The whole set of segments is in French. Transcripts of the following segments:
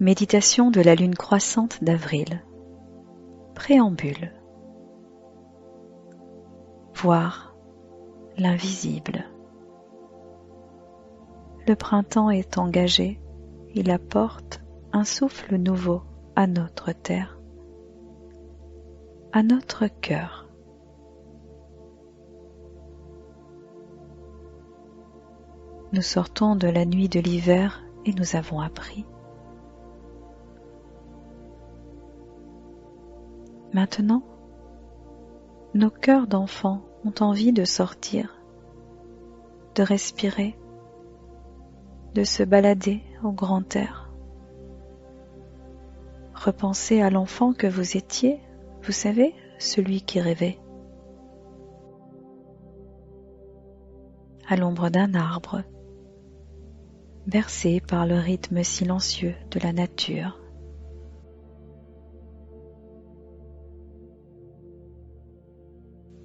Méditation de la lune croissante d'avril. Préambule. Voir l'invisible. Le printemps est engagé, il apporte un souffle nouveau à notre terre, à notre cœur. Nous sortons de la nuit de l'hiver et nous avons appris. Maintenant, nos cœurs d'enfants ont envie de sortir, de respirer, de se balader au grand air. Repensez à l'enfant que vous étiez, vous savez, celui qui rêvait. À l'ombre d'un arbre, bercé par le rythme silencieux de la nature.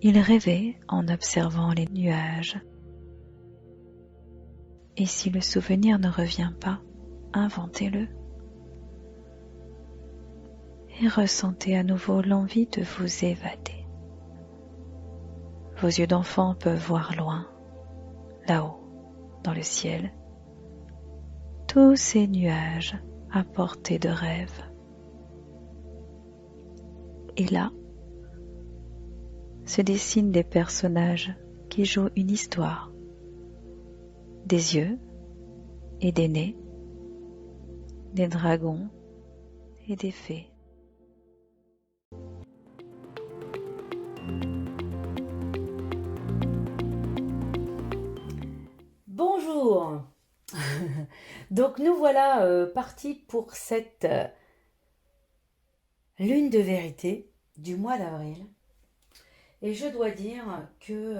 Il rêvait en observant les nuages. Et si le souvenir ne revient pas, inventez-le. Et ressentez à nouveau l'envie de vous évader. Vos yeux d'enfant peuvent voir loin, là-haut, dans le ciel, tous ces nuages à portée de rêve. Et là, se dessinent des personnages qui jouent une histoire, des yeux et des nez, des dragons et des fées. Bonjour. Donc nous voilà partis pour cette lune de vérité du mois d'avril. Et je dois dire que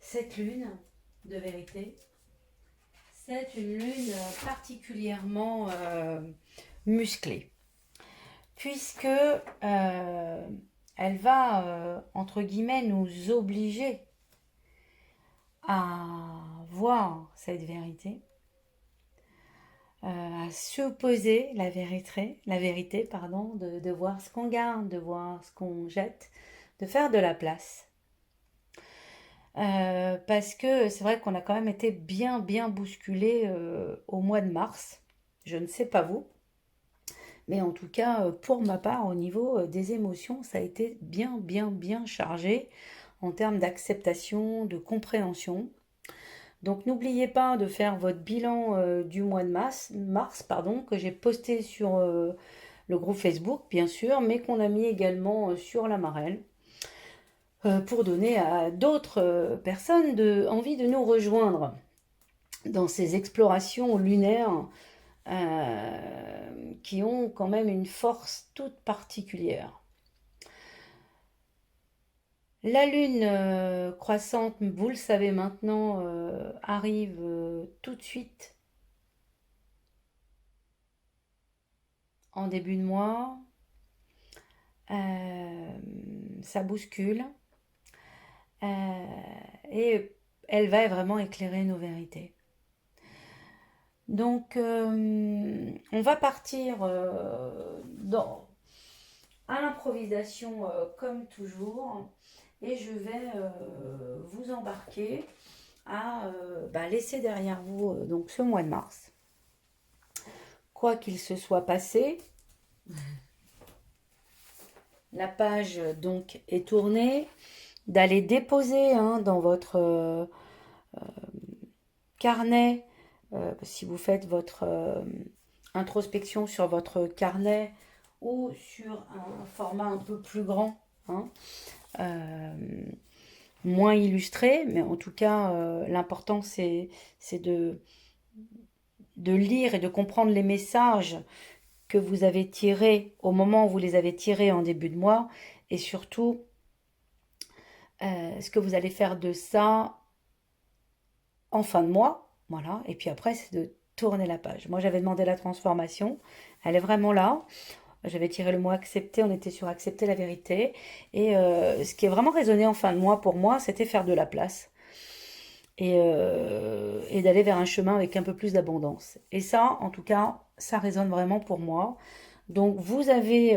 cette lune de vérité, c'est une lune particulièrement musclée, puisque elle va, entre guillemets, nous obliger à voir cette vérité, à supposer la vérité, de voir ce qu'on garde, de voir ce qu'on jette, de faire de la place. Parce que c'est vrai qu'on a quand même été bien bousculé au mois de mars. Je ne sais pas vous, mais en tout cas pour ma part au niveau des émotions, ça a été bien chargé en termes d'acceptation, de compréhension. Donc n'oubliez pas de faire votre bilan du mois de mars, que j'ai posté sur le groupe Facebook bien sûr, mais qu'on a mis également sur la Marelle. Pour donner à d'autres personnes envie de nous rejoindre dans ces explorations lunaires qui ont quand même une force toute particulière. La lune croissante, vous le savez maintenant, arrive tout de suite en début de mois. Ça bouscule. Et elle va vraiment éclairer nos vérités. Donc, on va partir à l'improvisation comme toujours, et je vais vous embarquer à laisser derrière vous donc ce mois de mars. Quoi qu'il se soit passé, la page donc est tournée, d'aller déposer dans votre carnet, si vous faites votre introspection sur votre carnet ou sur un format un peu plus grand, moins illustré, mais en tout cas l'important c'est de lire et de comprendre les messages que vous avez tirés au moment où vous les avez tirés en début de mois, et surtout ce que vous allez faire de ça en fin de mois, voilà, et puis après c'est de tourner la page. Moi j'avais demandé la transformation, elle est vraiment là. J'avais tiré le mot accepter, on était sur accepter la vérité, et ce qui est vraiment résonné en fin de mois pour moi, c'était faire de la place. et d'aller vers un chemin avec un peu plus d'abondance. Et ça, en tout cas, ça résonne vraiment pour moi. Donc, vous avez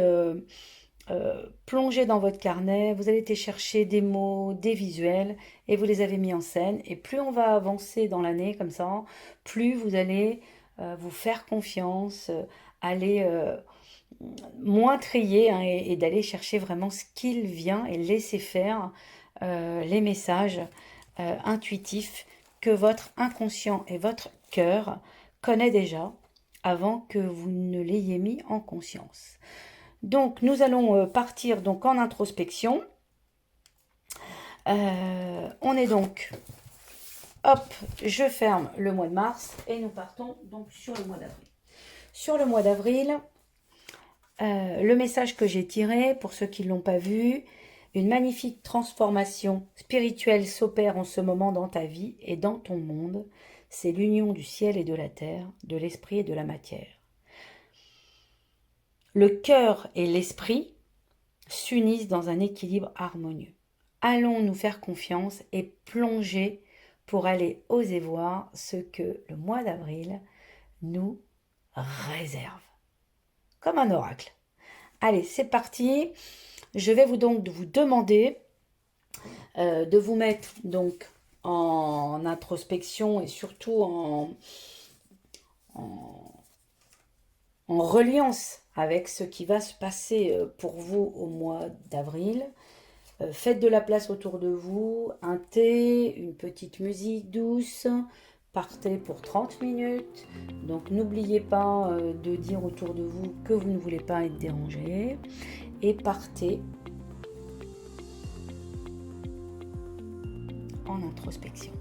plongé dans votre carnet, vous avez été chercher des mots, des visuels, et vous les avez mis en scène. Et plus on va avancer dans l'année comme ça, plus vous allez vous faire confiance, aller moins trier, hein, et d'aller chercher vraiment ce qu'il vient et laisser faire les messages intuitifs que votre inconscient et votre cœur connaît déjà avant que vous ne l'ayez mis en conscience. Donc nous allons partir donc en introspection. On est donc, hop, je ferme le mois de mars et nous partons donc sur le mois d'avril. Sur le mois d'avril, le message que j'ai tiré, pour ceux qui ne l'ont pas vu, une magnifique transformation spirituelle s'opère en ce moment dans ta vie et dans ton monde. C'est l'union du ciel et de la terre, de l'esprit et de la matière. Le cœur et l'esprit s'unissent dans un équilibre harmonieux. Allons nous faire confiance et plonger pour aller oser voir ce que le mois d'avril nous réserve. Comme un oracle. Allez, c'est parti. Je vais vous demander de vous mettre donc en introspection et surtout en reliance avec ce qui va se passer pour vous au mois d'avril. Faites de la place autour de vous, un thé, une petite musique douce. Partez pour 30 minutes. Donc n'oubliez pas de dire autour de vous que vous ne voulez pas être dérangé. Et partez en introspection.